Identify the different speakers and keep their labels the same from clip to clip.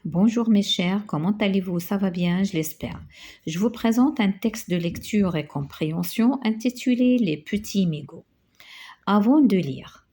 Speaker 1: Bonjour mes chers, comment allez-vous? Ça va bien, je l'espère. Je vous présente un texte de lecture et compréhension intitulé Les petits mégots. Avant de lire,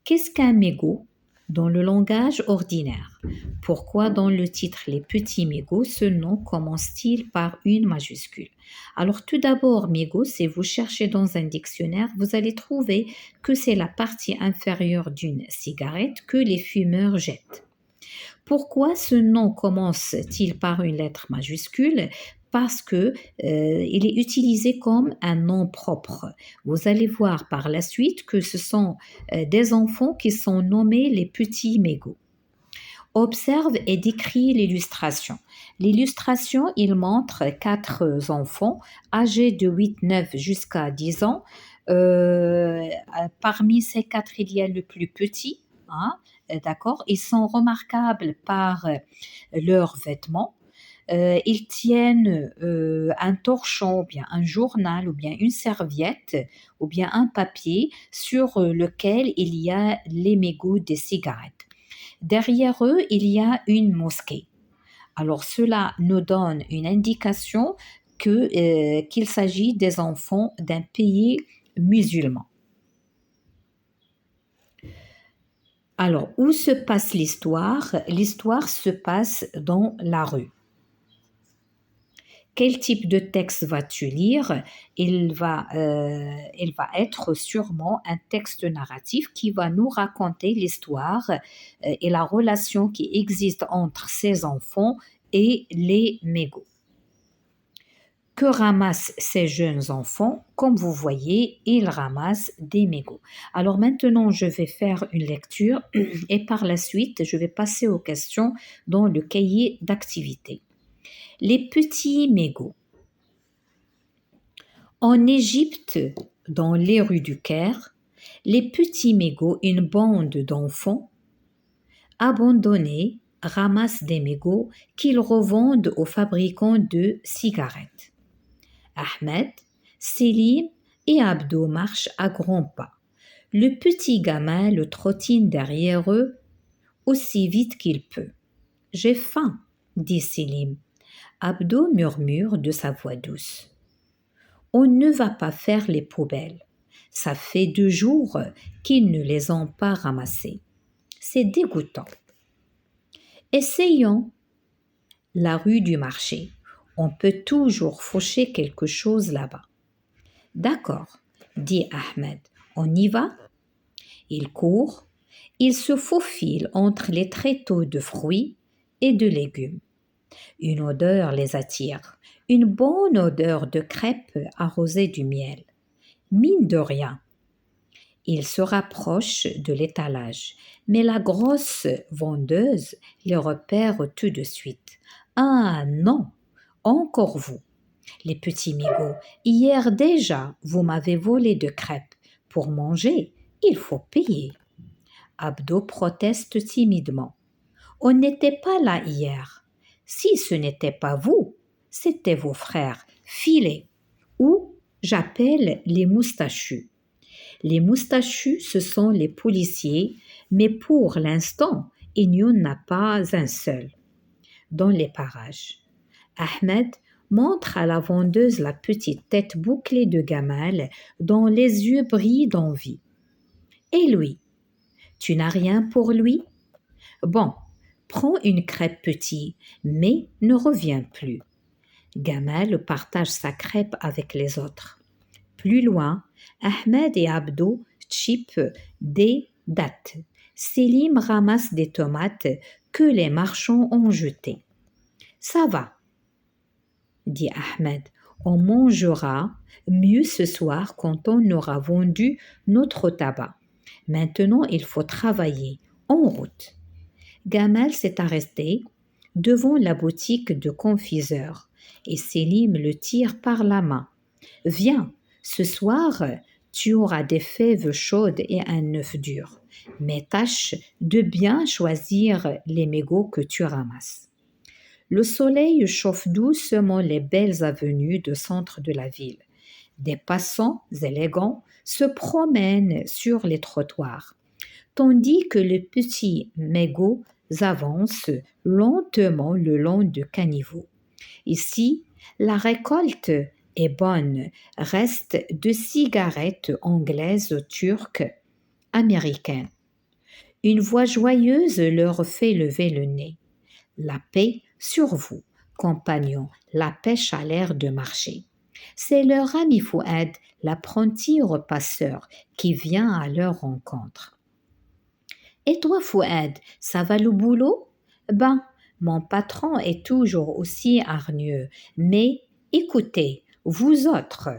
Speaker 1: qu'est-ce qu'un mégot dans le langage ordinaire? Pourquoi dans le titre Les petits mégots, ce nom commence-t-il par une majuscule? Alors tout d'abord, mégot, si vous cherchez dans un dictionnaire, vous allez trouver que c'est la partie inférieure d'une cigarette que les fumeurs jettent. Pourquoi ce nom commence-t-il par une lettre majuscule? Parce que il est utilisé comme un nom propre. Vous allez voir par la suite que ce sont des enfants qui sont nommés les petits mégots. Observe et décrit l'illustration. L'illustration, il montre quatre enfants âgés de 8, 9 jusqu'à 10 ans. Parmi ces quatre, il y a le plus petit, hein, d'accord? Ils sont remarquables par leurs vêtements. Ils tiennent un torchon, ou bien un journal, ou bien une serviette, ou bien un papier sur lequel il y a les mégots des cigarettes. Derrière eux, il y a une mosquée. Alors cela nous donne une indication qu'il s'agit des enfants d'un pays musulman. Alors, où se passe l'histoire? L'histoire se passe dans la rue. Quel type de texte vas-tu lire? Il va être sûrement un texte narratif qui va nous raconter l'histoire et la relation qui existe entre ces enfants et les mégots. Que ramassent ces jeunes enfants? Comme vous voyez, ils ramassent des mégots. Alors maintenant, je vais faire une lecture et par la suite, je vais passer aux questions dans le cahier d'activité. Les petits mégots. En Égypte, dans les rues du Caire, les petits mégots, une bande d'enfants abandonnés, ramassent des mégots qu'ils revendent aux fabricants de cigarettes. Ahmed, Selim et Abdo marchent à grands pas. Le petit gamin le trottine derrière eux aussi vite qu'il peut. J'ai faim, dit Selim. Abdo murmure de sa voix douce. On ne va pas faire les poubelles. Ça fait 2 jours qu'ils ne les ont pas ramassées. C'est dégoûtant. Essayons la rue du marché. On peut toujours faucher quelque chose là-bas. D'accord, dit Ahmed. On y va? Il court. Il se faufile entre les tréteaux de fruits et de légumes. Une odeur les attire, une bonne odeur de crêpes arrosées du miel. Mine de rien. Il se rapproche de l'étalage, mais la grosse vendeuse les repère tout de suite. Ah non, encore vous, les petits migots. Hier déjà, vous m'avez volé de crêpes. Pour manger, il faut payer. Abdo proteste timidement. On n'était pas là hier. Si ce n'était pas vous, c'était vos frères. Filez. Ou j'appelle les moustachus. Les moustachus, ce sont les policiers, mais pour l'instant, il n'y en a pas un seul dans les parages. Ahmed montre à la vendeuse la petite tête bouclée de gamal dont les yeux brillent d'envie. Et lui, tu n'as rien pour lui? Bon, prends une crêpe petit, mais ne reviens plus. Gamal partage sa crêpe avec les autres. Plus loin, Ahmed et Abdo chipent des dattes. Selim ramasse des tomates que les marchands ont jetées. Ça va, dit Ahmed. On mangera mieux ce soir quand on aura vendu notre tabac. Maintenant, il faut travailler. En route. Gamal s'est arrêté devant la boutique de confiseur et Selim le tire par la main. Viens, ce soir, tu auras des fèves chaudes et un œuf dur, mais tâche de bien choisir les mégots que tu ramasses. Le soleil chauffe doucement les belles avenues du centre de la ville. Des passants élégants se promènent sur les trottoirs, tandis que le petit mégot avancent lentement le long du caniveau. Ici, la récolte est bonne, reste de cigarettes anglaises, turques, américaines. Une voix joyeuse leur fait lever le nez. La paix sur vous, compagnons, la pêche a l'air de marcher. C'est leur ami Fouad, l'apprenti repasseur, qui vient à leur rencontre. Et toi, Fouad, ça va le boulot? Ben, mon patron est toujours aussi hargneux, mais écoutez, vous autres,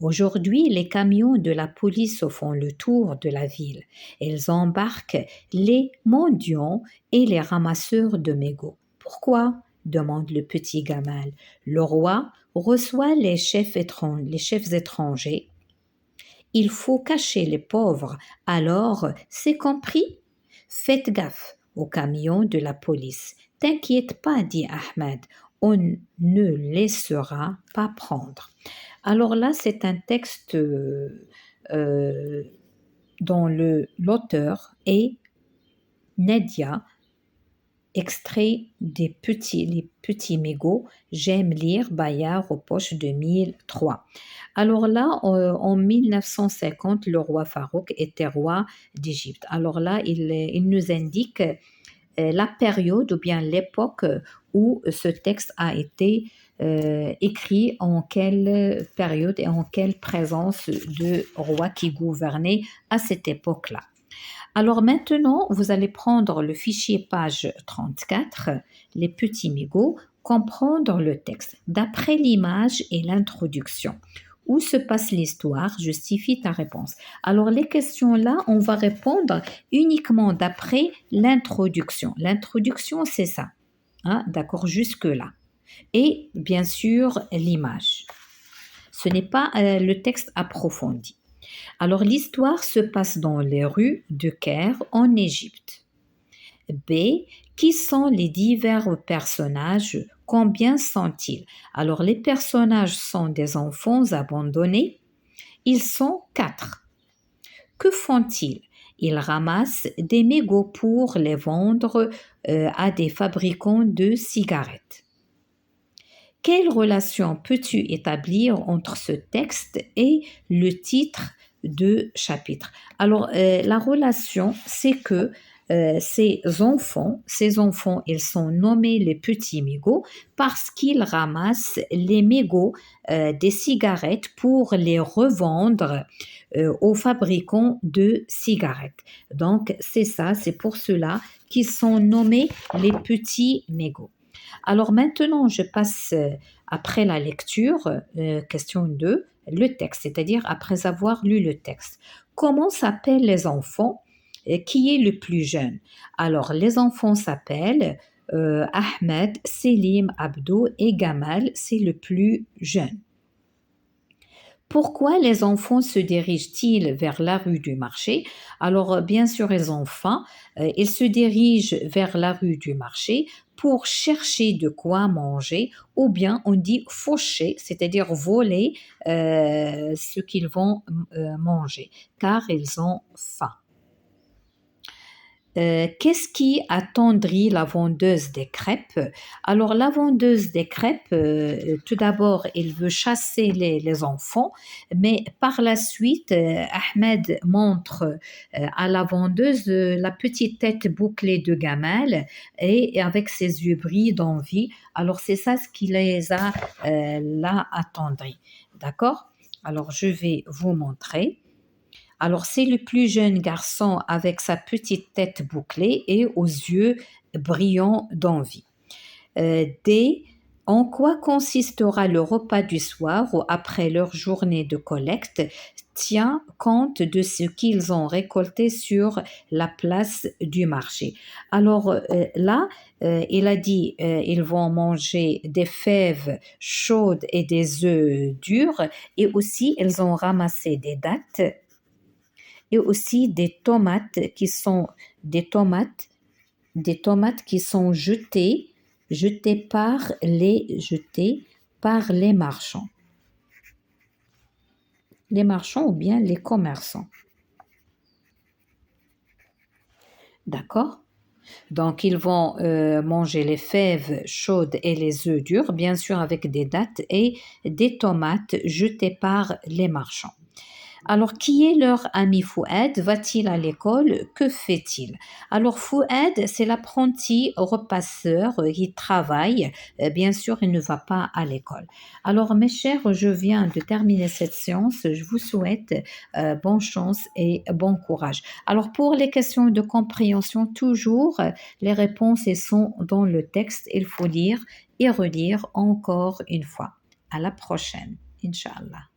Speaker 1: aujourd'hui les camions de la police font le tour de la ville. Ils embarquent les mendiants et les ramasseurs de mégots. Pourquoi? Demande le petit Gamal. Le roi reçoit les chefs étrangers. Il faut cacher les pauvres, alors c'est compris? Faites gaffe aux camions de la police. T'inquiète pas, dit Ahmed, on ne laissera pas prendre. Alors là, c'est un texte euh, dont l'auteur est Nadia, extrait les petits mégots, J'aime lire, Bayard aux poches 2003. Alors là, en 1950, le roi Farouk était roi d'Égypte. Alors là, il nous indique la période ou bien l'époque où ce texte a été écrit, en quelle période et en quelle présence de roi qui gouvernait à cette époque-là. Alors maintenant, vous allez prendre le fichier page 34, les petits mégots, comprendre le texte d'après l'image et l'introduction. Où se passe l'histoire? Justifie ta réponse. Alors les questions-là, on va répondre uniquement d'après l'introduction. L'introduction, c'est ça. Hein, d'accord, jusque-là. Et bien sûr, l'image. Ce n'est pas le texte approfondi. Alors l'histoire se passe dans les rues de Caire en Égypte. B. Qui sont les divers personnages? Combien sont-ils? Alors les personnages sont des enfants abandonnés. Ils sont 4. Que font-ils? Ils ramassent des mégots pour les vendre à des fabricants de cigarettes. Quelle relation peux-tu établir entre ce texte et le titre de chapitre? Alors, la relation, c'est que ces enfants, ils sont nommés les petits mégots parce qu'ils ramassent les mégots des cigarettes pour les revendre aux fabricants de cigarettes. Donc, c'est ça, c'est pour cela qu'ils sont nommés les petits mégots. Alors maintenant, je passe après la lecture, question 2, le texte, c'est-à-dire après avoir lu le texte. Comment s'appellent les enfants? Qui est le plus jeune? Alors, les enfants s'appellent Ahmed, Selim, Abdou et Gamal, c'est le plus jeune. Pourquoi les enfants se dirigent-ils vers la rue du marché? Alors, bien sûr, les enfants, ils se dirigent vers la rue du marché pour chercher de quoi manger, ou bien on dit faucher, c'est-à-dire voler ce qu'ils vont manger, car ils ont faim. Qu'est-ce qui attendrit la vendeuse des crêpes? Alors, la vendeuse des crêpes, tout d'abord, elle veut chasser les enfants, mais par la suite, Ahmed montre à la vendeuse la petite tête bouclée de Gamal et avec ses yeux brillent d'envie. Alors, c'est ça ce qui les a là attendris. D'accord? Alors, je vais vous montrer. Alors, c'est le plus jeune garçon avec sa petite tête bouclée et aux yeux brillants d'envie. D. En quoi consistera le repas du soir ou après leur journée de collecte? Tient compte de ce qu'ils ont récolté sur la place du marché. Alors là, il a dit ils vont manger des fèves chaudes et des œufs durs et aussi ils ont ramassé des dattes et aussi des tomates qui sont jetées par les marchands ou bien les commerçants. D'accord? Donc, ils vont manger les fèves chaudes et les œufs durs, bien sûr avec des dattes et des tomates jetées par les marchands. Alors, qui est leur ami Fouad? Va-t-il à l'école? Que fait-il? Alors, Fouad, c'est l'apprenti repasseur qui travaille. Bien sûr, il ne va pas à l'école. Alors, mes chers, je viens de terminer cette séance. Je vous souhaite bonne chance et bon courage. Alors, pour les questions de compréhension, toujours, les réponses elles sont dans le texte. Il faut lire et relire encore une fois. À la prochaine, Inch'Allah.